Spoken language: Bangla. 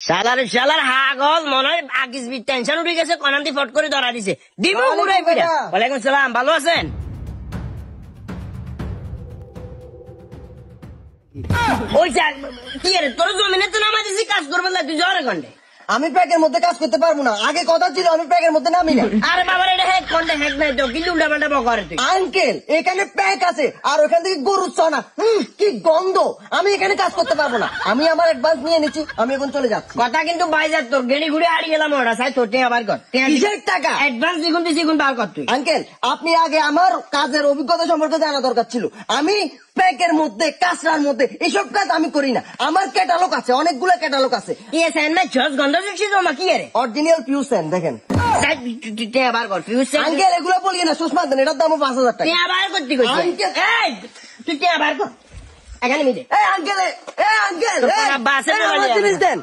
শালার হাগল মনে হয় আগিস টেনশন উঠে গেছে কনান্তি ফট করে ধরা দিছে দিমু ঘুরাই ফিরা। ওয়ালাইকুম সালাম, ভালো আছেন? ওই কি রে তোর জমিনে তো নামা দিছি কাজ করবেন না, তুই জ্বরে কন্ডে। আমি প্যাকের মধ্যে কাজ করতে পারবো না, আগে কথা ছিল আমি প্যাকের মধ্যে নামি না। আরে বাবা এটা হ্যাক কন্ডে হ্যাক নাই তো কিন্তু উল্টা পাল্টা বকরে তুই। আঙ্কেল এখানে প্যাক আছে আর ওখান থেকে গরুর ছনা, কি গন্ধ, আমি এখানে কাজ করতে পারবো না। আমি আমার অ্যাডভান্স নিয়ে নিচ্ছি, আমি এখন চলে যাচ্ছি। কথা কিন্তু বাইজার তোর গেড়ি ঘুরে হারিয়ে গেলাম ওরা সাই তোর টিয়া বার কর। কিসের টাকা? অ্যাডভান্স দ্বিগুণ দ্বিগুণ বার কর তুই। আঙ্কেল আপনি আগে আমার কাজের অভিজ্ঞতা সম্পর্কে জানা দরকার ছিল। আমি প্যাকের মধ্যে কাঁচরার মধ্যে এসব কাজ আমি করি না, আমার ক্যাটালগ আছে, অনেকগুলো ক্যাটালগ আছে। কি স্যান না ছস গন্ধ দেখছি তোমা কি রে? অরিজিনাল পিউসেন দেখেন। টিয়া বার কর পিউসেন। আঙ্কেল এগুলো বলিয়ে না, সুষমা দেন, এটার দাম 5,000 টাকা। টিয়া বার করতে কইছি। আঙ্কেল এই তুই টিয়া বার কর এখানে মিলে। এই আঙ্কেল, এই আঙ্কেল বাসে আমার জিনিস দেন।